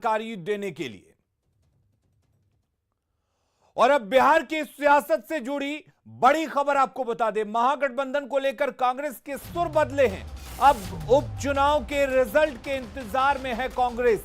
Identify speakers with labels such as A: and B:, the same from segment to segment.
A: जानकारी देने के लिए। और अब बिहार की सियासत से जुड़ी बड़ी खबर आपको बता दें, महागठबंधन को लेकर कांग्रेस के सुर बदले हैं। अब उपचुनाव के रिजल्ट के इंतजार में है कांग्रेस।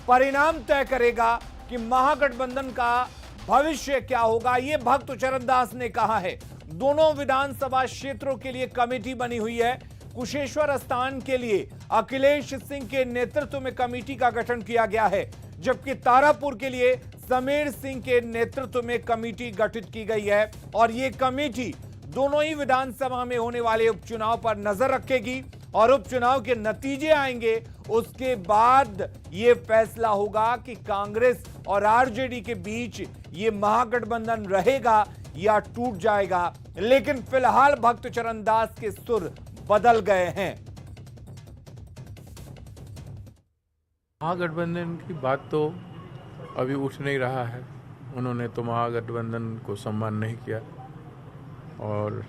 A: परिणाम तय करेगा कि महागठबंधन का भविष्य क्या होगा, यह भक्त चरण दास ने कहा है। दोनों विधानसभा क्षेत्रों के लिए कमेटी बनी हुई है। कुशेश्वर स्थान के लिए अखिलेश सिंह के नेतृत्व में कमेटी का गठन किया गया है, जबकि तारापुर के लिए समीर सिंह के नेतृत्व में कमेटी गठित की गई है। और यह कमेटी दोनों ही विधानसभा में होने वाले उपचुनाव पर नजर रखेगी और उपचुनाव के नतीजे आएंगे, उसके बाद यह फैसला होगा कि कांग्रेस और आरजेडी के बीच यह महागठबंधन रहेगा या टूट जाएगा। लेकिन फिलहाल भक्त चरण दास के सुर बदल गए हैं।
B: महागठबंधन की बात तो अभी उठ नहीं रहा है। उन्होंने तो महागठबंधन को सम्मान नहीं किया और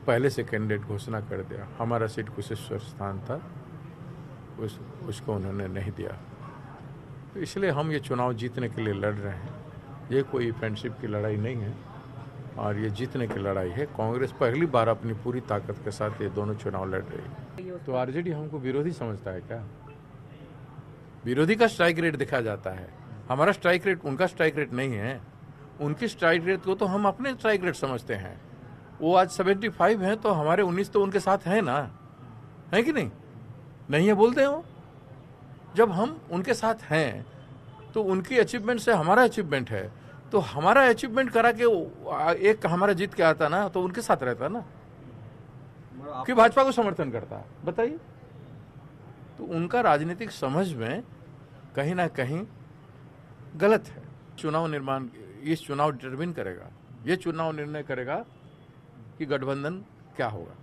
B: पहले से कैंडिडेट घोषणा कर दिया। हमारा सीट कुशेश्वर स्थान था, उसको उन्होंने नहीं दिया। तो इसलिए हम ये चुनाव जीतने के लिए लड़ रहे हैं। ये कोई फ्रेंडशिप की लड़ाई नहीं है और ये जीतने की लड़ाई है। कांग्रेस पहली बार अपनी पूरी ताकत के साथ ये दोनों चुनाव लड़ रही है। तो आरजेडी हमको विरोधी समझता है क्या? विरोधी का स्ट्राइक रेट देखा जाता है, हमारा स्ट्राइक रेट उनका स्ट्राइक रेट नहीं है। उनकी स्ट्राइक रेट को तो हम अपने स्ट्राइक रेट समझते हैं। वो आज 75 हैं तो हमारे 19 तो उनके साथ हैं ना, है कि नहीं? नहीं है बोलते हो? जब हम उनके साथ हैं तो उनकी अचीवमेंट से हमारा अचीवमेंट है, तो हमारा अचीवमेंट करा के एक हमारा जीत के आता ना, तो उनके साथ रहता ना, कि भाजपा को समर्थन करता। बताइए। तो उनका राजनीतिक समझ में कहीं ना कहीं गलत है। चुनाव निर्माण, इस चुनाव डिटरमिन करेगा, ये चुनाव निर्णय करेगा कि गठबंधन क्या होगा।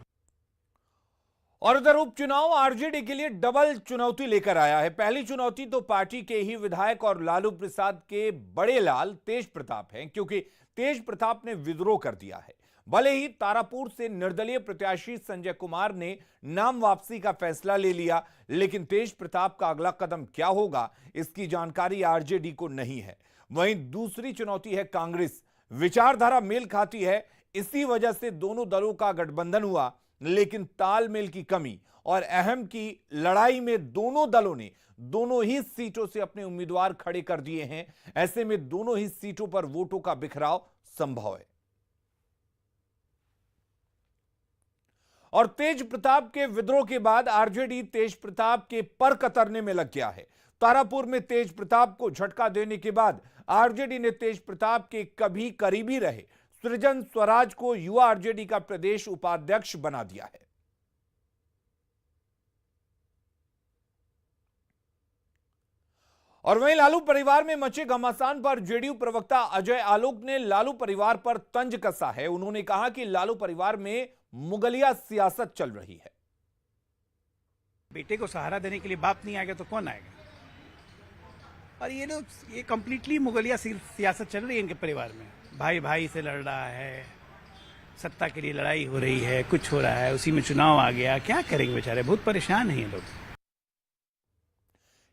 A: और उधर उपचुनाव आरजेडी के लिए डबल चुनौती लेकर आया है। पहली चुनौती तो पार्टी के ही विधायक और लालू प्रसाद के बड़े लाल तेज प्रताप हैं, क्योंकि तेज प्रताप ने विद्रोह कर दिया है। भले ही तारापुर से निर्दलीय प्रत्याशी संजय कुमार ने नाम वापसी का फैसला ले लिया, लेकिन तेज प्रताप का अगला कदम क्या होगा, इसकी जानकारी आरजेडी को नहीं है। वहीं दूसरी चुनौती है कांग्रेस। विचारधारा मेल खाती है, इसी वजह से दोनों दलों का गठबंधन हुआ, लेकिन तालमेल की कमी और अहम की लड़ाई में दोनों दलों ने दोनों ही सीटों से अपने उम्मीदवार खड़े कर दिए हैं। ऐसे में दोनों ही सीटों पर वोटों का बिखराव संभव है। और तेज प्रताप के विद्रोह के बाद आरजेडी तेज प्रताप के पर कतरने में लग गया है। तारापुर में तेज प्रताप को झटका देने के बाद आरजेडी ने तेज प्रताप के कभी करीबी रहे सृजन स्वराज को युवा आरजेडी का प्रदेश उपाध्यक्ष बना दिया है। और वहीं लालू परिवार में मचे घमासान पर जेडीयू प्रवक्ता अजय आलोक ने लालू परिवार पर तंज कसा है। उन्होंने कहा कि लालू परिवार में मुगलिया सियासत चल रही है।
C: बेटे को सहारा देने के लिए बाप नहीं आएगा तो कौन आएगा? और ये लोग ये कंप्लीटली मुगलिया सियासत चल रही है इनके परिवार में। भाई भाई से लड़ रहा है, सत्ता के लिए लड़ाई हो रही है, कुछ हो रहा है, उसी में चुनाव आ गया, क्या करेंगे बेचारे, बहुत परेशान हैं ये लोग।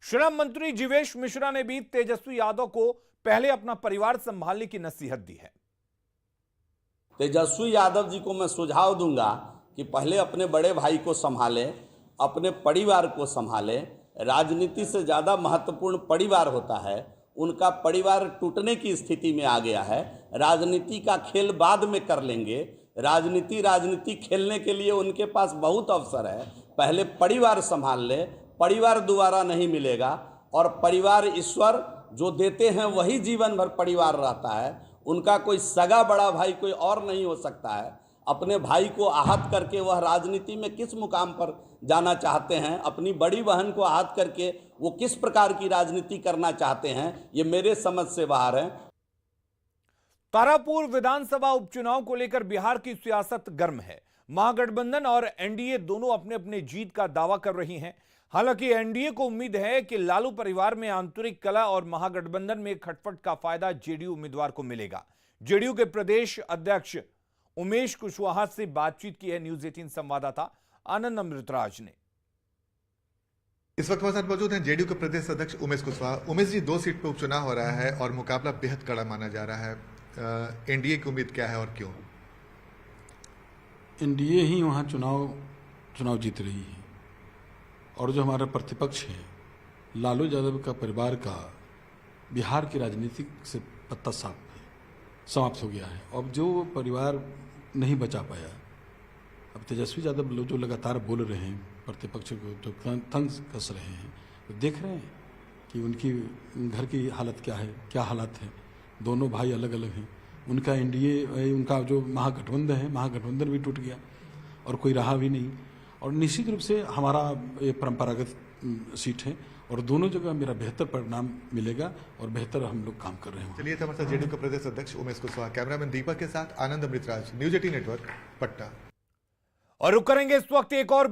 A: श्रम मंत्री जीवेश मिश्रा ने भी तेजस्वी यादव को पहले अपना परिवार संभालने की नसीहत दी है।
D: तेजस्वी यादव जी को मैं सुझाव दूंगा कि पहले अपने बड़े भाई को संभालें, अपने परिवार को संभालें। राजनीति से ज़्यादा महत्वपूर्ण परिवार होता है। उनका परिवार टूटने की स्थिति में आ गया है। राजनीति का खेल बाद में कर लेंगे। राजनीति खेलने के लिए उनके पास बहुत अवसर है। पहले परिवार संभाल ले। परिवार दोबारा नहीं मिलेगा और परिवार ईश्वर जो देते हैं वही जीवन भर परिवार रहता है। उनका कोई सगा बड़ा भाई कोई और नहीं हो सकता है। अपने भाई को आहत करके वह राजनीति में किस मुकाम पर जाना चाहते हैं, अपनी बड़ी बहन को आहत करके वो किस प्रकार की राजनीति करना चाहते हैं, ये मेरे समझ से बाहर है।
A: तारापुर विधानसभा उपचुनाव को लेकर बिहार की सियासत गर्म है। महागठबंधन और एनडीए दोनों अपने अपने जीत का दावा कर रही हैं। हालांकि एनडीए को उम्मीद है कि लालू परिवार में आंतरिक कलह और महागठबंधन में खटपट का फायदा जेडीयू उम्मीदवार को मिलेगा। जेडीयू के प्रदेश अध्यक्ष उमेश कुशवाहा से बातचीत की है न्यूज 18 संवाददाता आनंद अमृतराज ने।
E: इस वक्त हमारे साथ मौजूद हैं जेडीयू के प्रदेश अध्यक्ष उमेश कुशवाहा। उमेश जी, 2 सीट पे उपचुनाव हो रहा है और मुकाबला बेहद कड़ा माना जा रहा है। एनडीए की उम्मीद क्या है और क्यों?
F: एनडीए ही वहाँ चुनाव जीत रही है और जो हमारा प्रतिपक्ष है लालू यादव का परिवार का बिहार की राजनीति से पत्ता समाप्त हो गया है। अब जो परिवार नहीं बचा पाया, अब तेजस्वी यादव जो लगातार बोल रहे हैं, प्रतिपक्ष को जो तंग कस रहे हैं, तो देख रहे हैं कि उनकी घर की हालत क्या है, क्या हालात है। दोनों भाई अलग अलग हैं। उनका एनडीए, उनका जो महागठबंधन भी टूट गया और कोई रहा भी नहीं। और निश्चित रूप से हमारा ये परंपरागत सीट है और दोनों जगह मेरा बेहतर परिणाम मिलेगा और बेहतर हम लोग काम कर रहे हैं।
E: चलिए, हमारे साथ जेडीयू के प्रदेश अध्यक्ष उमेश कुशवाहा। कैमरामैन दीपक के साथ आनंद अमृतराज, न्यूज 18 नेटवर्क, पटना।
A: और रुक करेंगे इस वक्त एक और